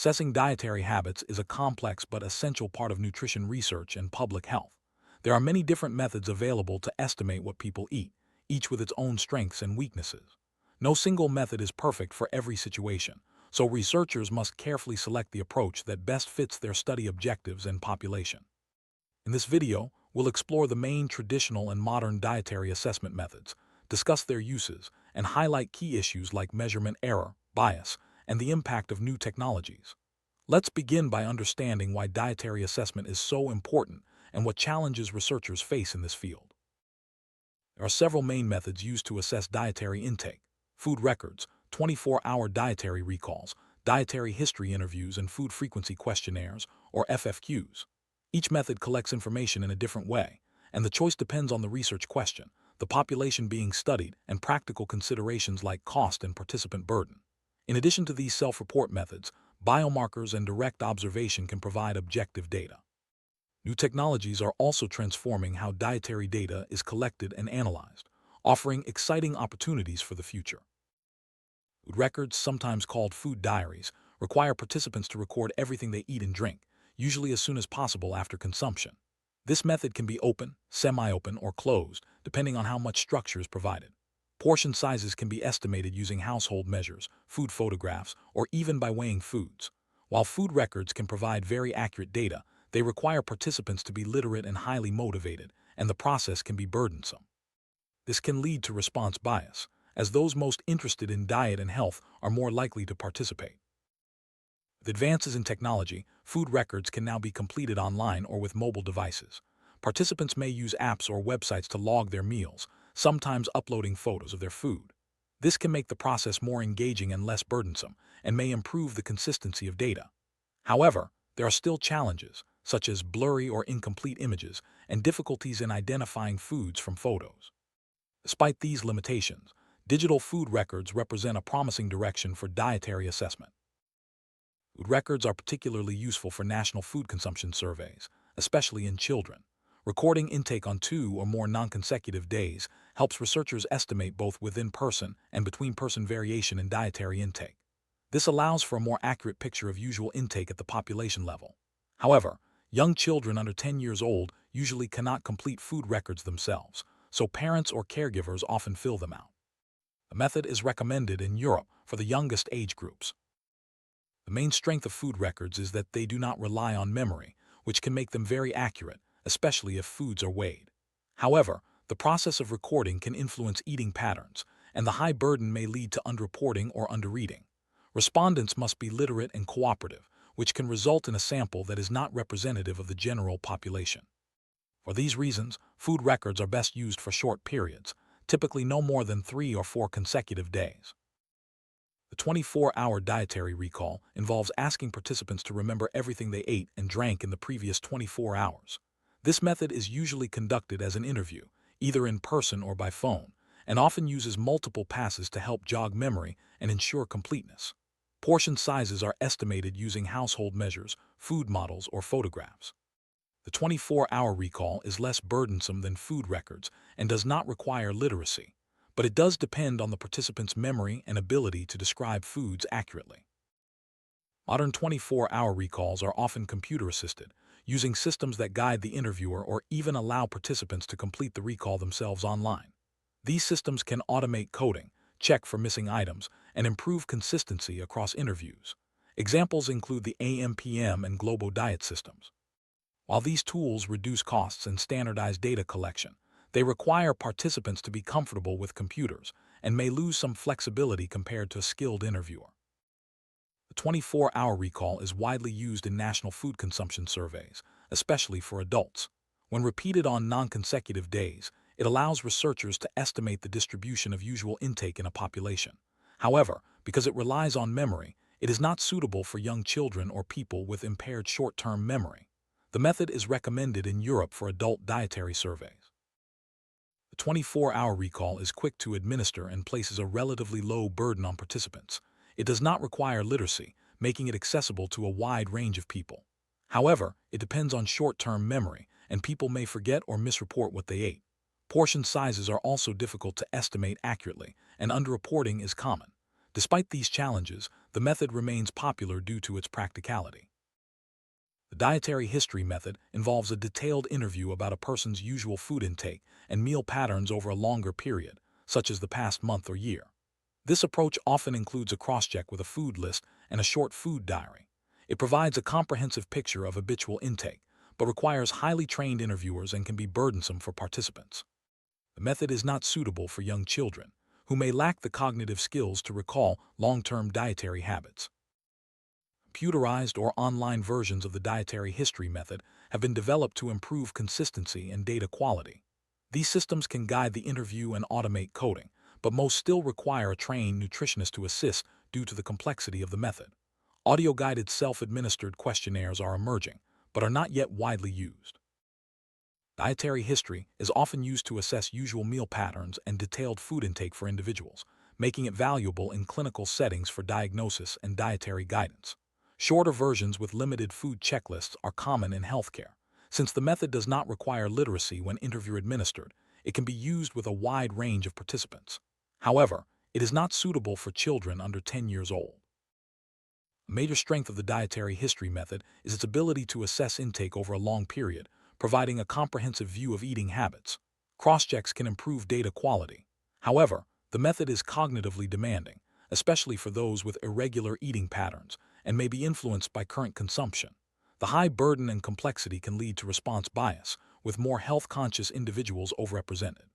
Assessing dietary habits is a complex but essential part of nutrition research and public health. There are many different methods available to estimate what people eat, each with its own strengths and weaknesses. No single method is perfect for every situation, so researchers must carefully select the approach that best fits their study objectives and population. In this video, we'll explore the main traditional and modern dietary assessment methods, discuss their uses, and highlight key issues like measurement error, bias, and the impact of new technologies. Let's begin by understanding why dietary assessment is so important and what challenges researchers face in this field. There are several main methods used to assess dietary intake: food records, 24-hour dietary recalls, dietary history interviews, and food frequency questionnaires, or FFQs. Each method collects information in a different way, and the choice depends on the research question, the population being studied, and practical considerations like cost and participant burden. In addition to these self-report methods, biomarkers and direct observation can provide objective data. New technologies are also transforming how dietary data is collected and analyzed, offering exciting opportunities for the future. Food records, sometimes called food diaries, require participants to record everything they eat and drink, usually as soon as possible after consumption. This method can be open, semi-open, or closed, depending on how much structure is provided. Portion sizes can be estimated using household measures, food photographs, or even by weighing foods. While food records can provide very accurate data, they require participants to be literate and highly motivated, and the process can be burdensome. This can lead to response bias, as those most interested in diet and health are more likely to participate. With advances in technology, food records can now be completed online or with mobile devices. Participants may use apps or websites to log their meals, sometimes uploading photos of their food. This can make the process more engaging and less burdensome, and may improve the consistency of data. However, there are still challenges, such as blurry or incomplete images and difficulties in identifying foods from photos. Despite these limitations, digital food records represent a promising direction for dietary assessment. Food records are particularly useful for national food consumption surveys, especially in children. Recording intake on 2 or more non-consecutive days helps researchers estimate both within-person and between-person variation in dietary intake. This allows for a more accurate picture of usual intake at the population level. However, young children under 10 years old usually cannot complete food records themselves, so parents or caregivers often fill them out. The method is recommended in Europe for the youngest age groups. The main strength of food records is that they do not rely on memory, which can make them very accurate, especially if foods are weighed. However, the process of recording can influence eating patterns, and the high burden may lead to underreporting or undereating. Respondents must be literate and cooperative, which can result in a sample that is not representative of the general population. For these reasons, food records are best used for short periods, typically no more than 3 or 4 consecutive days. The 24-hour dietary recall involves asking participants to remember everything they ate and drank in the previous 24 hours. This method is usually conducted as an interview, either in person or by phone, and often uses multiple passes to help jog memory and ensure completeness. Portion sizes are estimated using household measures, food models, or photographs. The 24-hour recall is less burdensome than food records and does not require literacy, but it does depend on the participant's memory and ability to describe foods accurately. Modern 24-hour recalls are often computer-assisted, using systems that guide the interviewer or even allow participants to complete the recall themselves online. These systems can automate coding, check for missing items, and improve consistency across interviews. Examples include the AMPM and Globo Diet systems. While these tools reduce costs and standardize data collection, they require participants to be comfortable with computers and may lose some flexibility compared to a skilled interviewer. The 24-hour recall is widely used in national food consumption surveys, especially for adults. When repeated on non-consecutive days, it allows researchers to estimate the distribution of usual intake in a population. However, because it relies on memory, it is not suitable for young children or people with impaired short-term memory. The method is recommended in Europe for adult dietary surveys. The 24-hour recall is quick to administer and places a relatively low burden on participants. It does not require literacy, making it accessible to a wide range of people. However, it depends on short-term memory, and people may forget or misreport what they ate. Portion sizes are also difficult to estimate accurately, and underreporting is common. Despite these challenges, the method remains popular due to its practicality. The dietary history method involves a detailed interview about a person's usual food intake and meal patterns over a longer period, such as the past month or year. This approach often includes a cross-check with a food list and a short food diary. It provides a comprehensive picture of habitual intake, but requires highly trained interviewers and can be burdensome for participants. The method is not suitable for young children, who may lack the cognitive skills to recall long-term dietary habits. Computerized or online versions of the dietary history method have been developed to improve consistency and data quality. These systems can guide the interview and automate coding, but most still require a trained nutritionist to assist due to the complexity of the method. Audio-guided self-administered questionnaires are emerging, but are not yet widely used. Dietary history is often used to assess usual meal patterns and detailed food intake for individuals, making it valuable in clinical settings for diagnosis and dietary guidance. Shorter versions with limited food checklists are common in healthcare. Since the method does not require literacy when interview administered, it can be used with a wide range of participants. However, it is not suitable for children under 10 years old. A major strength of the dietary history method is its ability to assess intake over a long period, providing a comprehensive view of eating habits. Cross-checks can improve data quality. However, the method is cognitively demanding, especially for those with irregular eating patterns, and may be influenced by current consumption. The high burden and complexity can lead to response bias, with more health-conscious individuals overrepresented.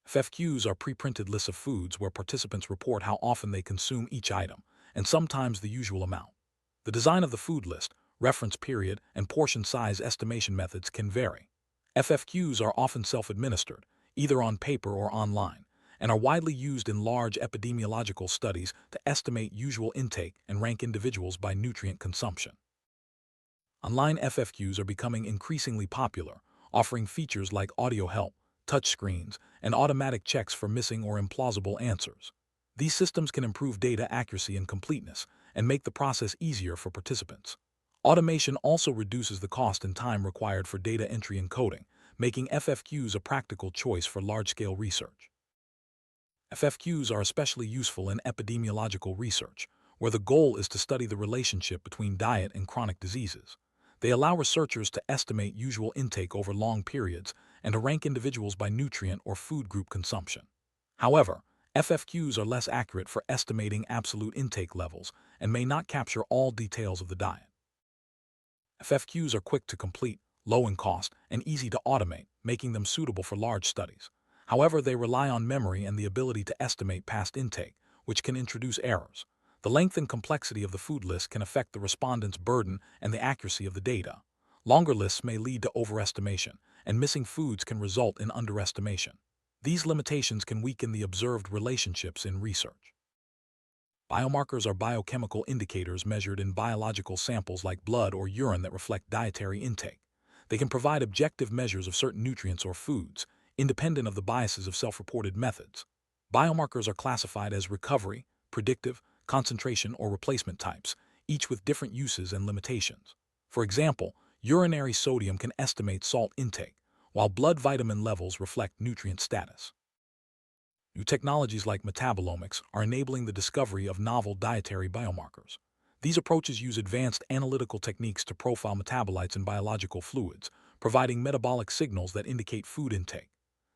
FFQs are pre-printed lists of foods where participants report how often they consume each item, and sometimes the usual amount. The design of the food list, reference period, and portion size estimation methods can vary. FFQs are often self-administered, either on paper or online, and are widely used in large epidemiological studies to estimate usual intake and rank individuals by nutrient consumption. Online FFQs are becoming increasingly popular, offering features like audio help, touchscreens, and automatic checks for missing or implausible answers. These systems can improve data accuracy and completeness and make the process easier for participants. Automation also reduces the cost and time required for data entry and coding, making FFQs a practical choice for large-scale research. FFQs are especially useful in epidemiological research, where the goal is to study the relationship between diet and chronic diseases. They allow researchers to estimate usual intake over long periods and to rank individuals by nutrient or food group consumption. However, FFQs are less accurate for estimating absolute intake levels and may not capture all details of the diet. FFQs are quick to complete, low in cost, and easy to automate, making them suitable for large studies. However, they rely on memory and the ability to estimate past intake, which can introduce errors. The length and complexity of the food list can affect the respondent's burden and the accuracy of the data. Longer lists may lead to overestimation, and missing foods can result in underestimation. These limitations can weaken the observed relationships in research. Biomarkers are biochemical indicators measured in biological samples like blood or urine that reflect dietary intake. They can provide objective measures of certain nutrients or foods, independent of the biases of self-reported methods. Biomarkers are classified as recovery, predictive, concentration, or replacement types, each with different uses and limitations. For example, urinary sodium can estimate salt intake, while blood vitamin levels reflect nutrient status. New technologies like metabolomics are enabling the discovery of novel dietary biomarkers. These approaches use advanced analytical techniques to profile metabolites in biological fluids, providing metabolic signals that indicate food intake.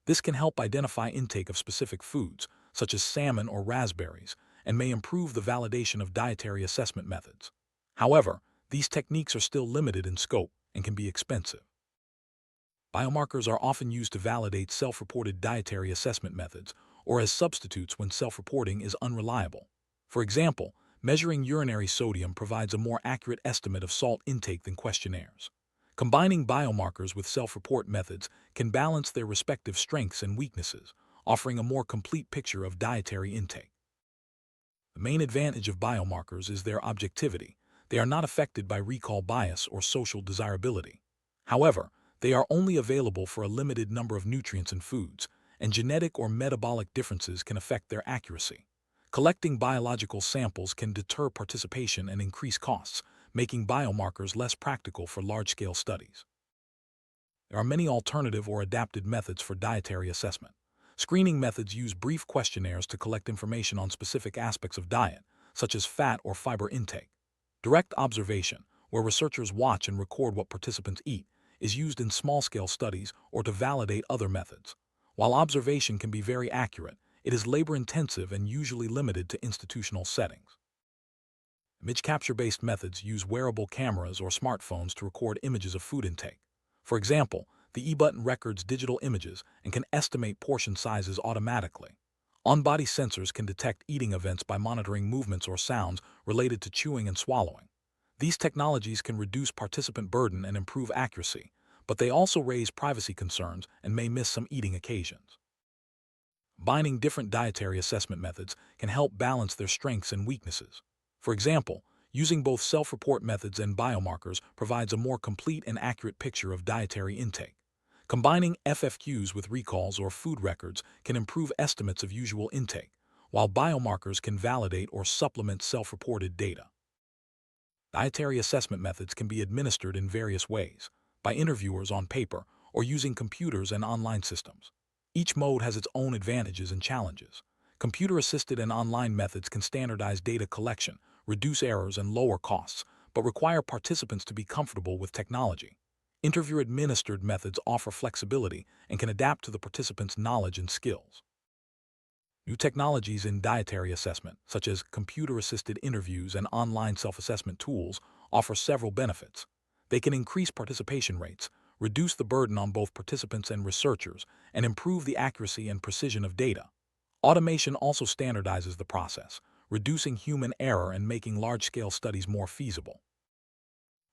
This can help identify intake of specific foods, such as salmon or raspberries, and may improve the validation of dietary assessment methods. However, these techniques are still limited in scope and can be expensive. Biomarkers are often used to validate self-reported dietary assessment methods or as substitutes when self-reporting is unreliable. For example, measuring urinary sodium provides a more accurate estimate of salt intake than questionnaires. Combining biomarkers with self-report methods can balance their respective strengths and weaknesses, offering a more complete picture of dietary intake. The main advantage of biomarkers is their objectivity. They are not affected by recall bias or social desirability. However, they are only available for a limited number of nutrients and foods, and genetic or metabolic differences can affect their accuracy. Collecting biological samples can deter participation and increase costs, making biomarkers less practical for large-scale studies. There are many alternative or adapted methods for dietary assessment. Screening methods use brief questionnaires to collect information on specific aspects of diet, such as fat or fiber intake. Direct observation, where researchers watch and record what participants eat, is used in small-scale studies or to validate other methods. While observation can be very accurate, it is labor-intensive and usually limited to institutional settings. Image capture-based methods use wearable cameras or smartphones to record images of food intake. For example, the e-button records digital images and can estimate portion sizes automatically. On-body sensors can detect eating events by monitoring movements or sounds related to chewing and swallowing. These technologies can reduce participant burden and improve accuracy, but they also raise privacy concerns and may miss some eating occasions. Combining different dietary assessment methods can help balance their strengths and weaknesses. For example, using both self-report methods and biomarkers provides a more complete and accurate picture of dietary intake. Combining FFQs with recalls or food records can improve estimates of usual intake, while biomarkers can validate or supplement self-reported data. Dietary assessment methods can be administered in various ways, by interviewers on paper or using computers and online systems. Each mode has its own advantages and challenges. Computer-assisted and online methods can standardize data collection, reduce errors, and lower costs, but require participants to be comfortable with technology. Interviewer-administered methods offer flexibility and can adapt to the participants' knowledge and skills. New technologies in dietary assessment, such as computer-assisted interviews and online self-assessment tools, offer several benefits. They can increase participation rates, reduce the burden on both participants and researchers, and improve the accuracy and precision of data. Automation also standardizes the process, reducing human error and making large-scale studies more feasible.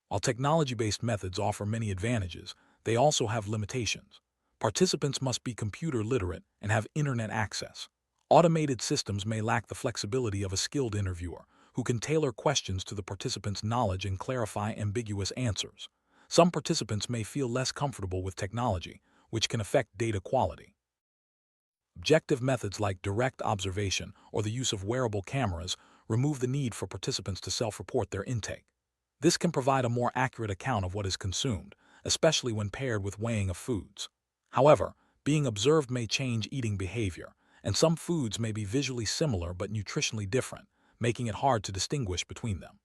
While technology-based methods offer many advantages, they also have limitations. Participants must be computer literate and have internet access. Automated systems may lack the flexibility of a skilled interviewer, who can tailor questions to the participant's knowledge and clarify ambiguous answers. Some participants may feel less comfortable with technology, which can affect data quality. Objective methods like direct observation or the use of wearable cameras remove the need for participants to self-report their intake. This can provide a more accurate account of what is consumed, especially when paired with weighing of foods. However, being observed may change eating behavior, and some foods may be visually similar but nutritionally different, making it hard to distinguish between them.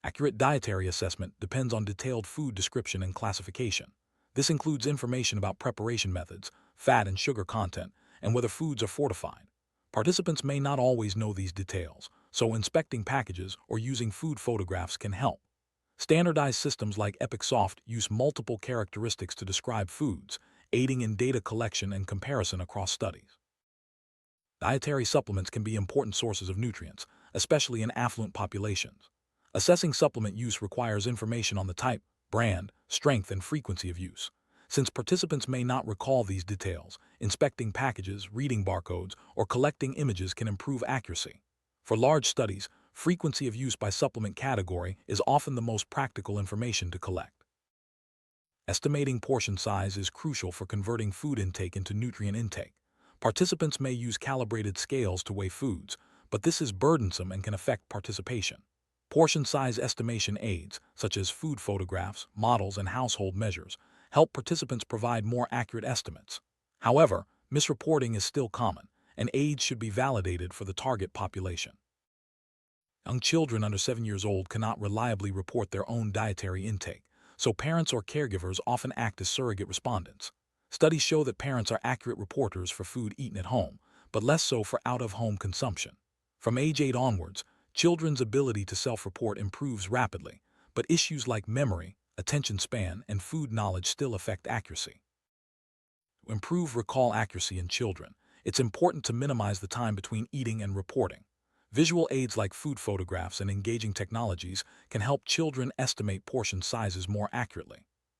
Accurate dietary assessment depends on detailed food description and classification. This includes information about preparation methods, fat and sugar content, and whether foods are fortified. Participants may not always know these details, so inspecting packages or using food photographs can help. Standardized systems like EpicSoft use multiple characteristics to describe foods, aiding in data collection and comparison across studies. Dietary supplements can be important sources of nutrients, especially in affluent populations. Assessing supplement use requires information on the type, brand, strength, and frequency of use. Since participants may not recall these details, inspecting packages, reading barcodes, or collecting images can improve accuracy. For large studies, frequency of use by supplement category is often the most practical information to collect. Estimating portion size is crucial for converting food intake into nutrient intake. Participants may use calibrated scales to weigh foods, but this is burdensome and can affect participation. Portion size estimation aids, such as food photographs, models, and household measures, help participants provide more accurate estimates. However, misreporting is still common, and aids should be validated for the target population. Young children under 7 years old cannot reliably report their own dietary intake, so parents or caregivers often act as surrogate respondents. Studies show that parents are accurate reporters for food eaten at home, but less so for out-of-home consumption. From age 8 onwards, children's ability to self-report improves rapidly, but issues like memory, attention span, and food knowledge still affect accuracy. To improve recall accuracy in children, it's important to minimize the time between eating and reporting. Visual aids like food photographs and engaging technologies can help children estimate portion sizes more accurately.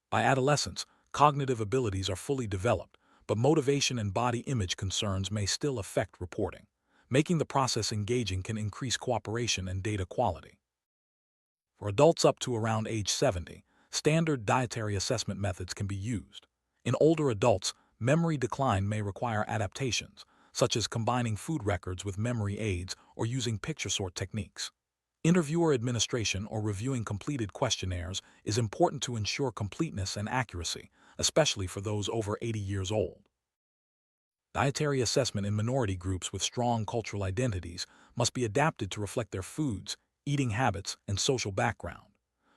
By adolescence, cognitive abilities are fully developed, but motivation and body image concerns may still affect reporting. Making the process engaging can increase cooperation and data quality. For adults up to around age 70, standard dietary assessment methods can be used. In older adults, memory decline may require adaptations, such as combining food records with memory aids or using picture sort techniques. Interviewer administration or reviewing completed questionnaires is important to ensure completeness and accuracy, especially for those over 80 years old. Dietary assessment in minority groups with strong cultural identities must be adapted to reflect their foods, eating habits, and social background.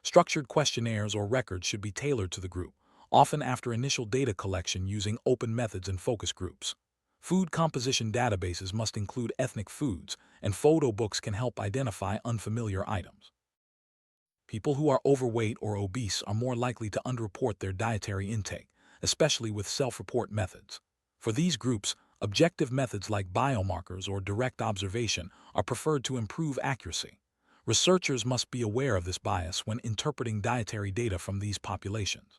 Structured questionnaires or records should be tailored to the group, often after initial data collection using open methods and focus groups. Food composition databases must include ethnic foods, and photo books can help identify unfamiliar items. People who are overweight or obese are more likely to underreport their dietary intake, especially with self-report methods. For these groups, objective methods like biomarkers or direct observation are preferred to improve accuracy. Researchers must be aware of this bias when interpreting dietary data from these populations.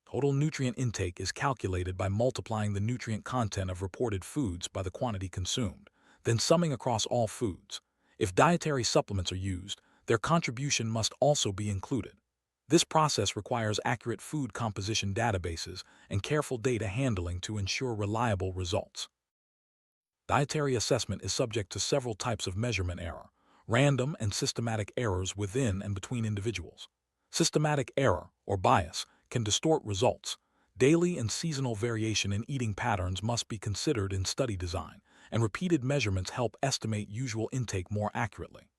Total nutrient intake is calculated by multiplying the nutrient content of reported foods by the quantity consumed, then summing across all foods. If dietary supplements are used, their contribution must also be included. This process requires accurate food composition databases and careful data handling to ensure reliable results. Dietary assessment is subject to several types of measurement error, random and systematic errors within and between individuals. Systematic error, or bias, can distort results. Daily and seasonal variation in eating patterns must be considered in study design, and repeated measurements help estimate usual intake more accurately.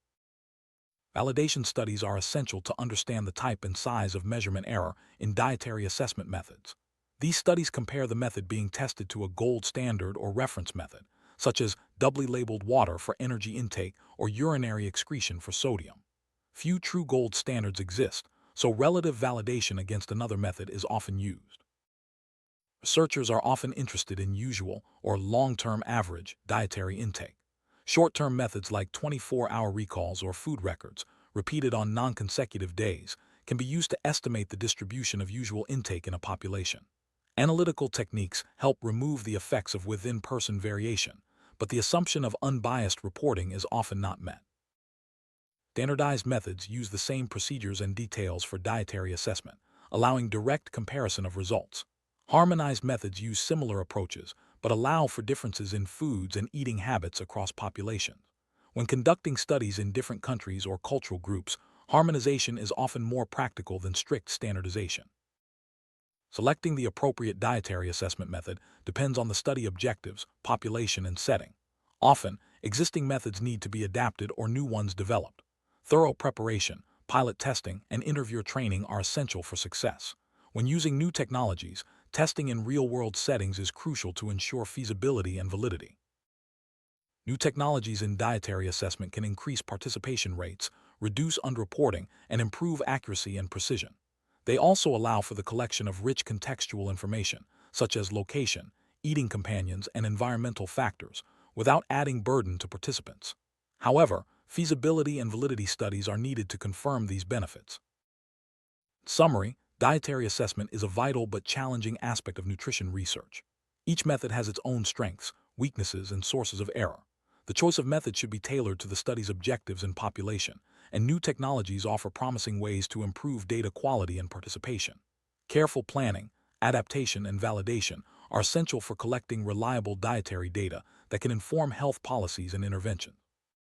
Validation studies are essential to understand the type and size of measurement error in dietary assessment methods. These studies compare the method being tested to a gold standard or reference method, such as doubly labeled water for energy intake or urinary excretion for sodium. Few true gold standards exist, so relative validation against another method is often used. Researchers are often interested in usual or long-term average dietary intake. Short-term methods like 24-hour recalls or food records, repeated on non-consecutive days, can be used to estimate the distribution of usual intake in a population. Analytical techniques help remove the effects of within-person variation, but the assumption of unbiased reporting is often not met. Standardized methods use the same procedures and details for dietary assessment, allowing direct comparison of results. Harmonized methods use similar approaches, but allow for differences in foods and eating habits across populations. When conducting studies in different countries or cultural groups, harmonization is often more practical than strict standardization. Selecting the appropriate dietary assessment method depends on the study objectives, population, and setting. Often, existing methods need to be adapted or new ones developed. Thorough preparation, pilot testing, and interviewer training are essential for success. When using new technologies, testing in real-world settings is crucial to ensure feasibility and validity. New technologies in dietary assessment can increase participation rates, reduce underreporting, and improve accuracy and precision. They also allow for the collection of rich contextual information, such as location, eating companions, and environmental factors, without adding burden to participants. However, feasibility and validity studies are needed to confirm these benefits. In summary, dietary assessment is a vital but challenging aspect of nutrition research. Each method has its own strengths, weaknesses, and sources of error. The choice of methods should be tailored to the study's objectives and population, and new technologies offer promising ways to improve data quality and participation. Careful planning, adaptation, and validation are essential for collecting reliable dietary data that can inform health policies and interventions.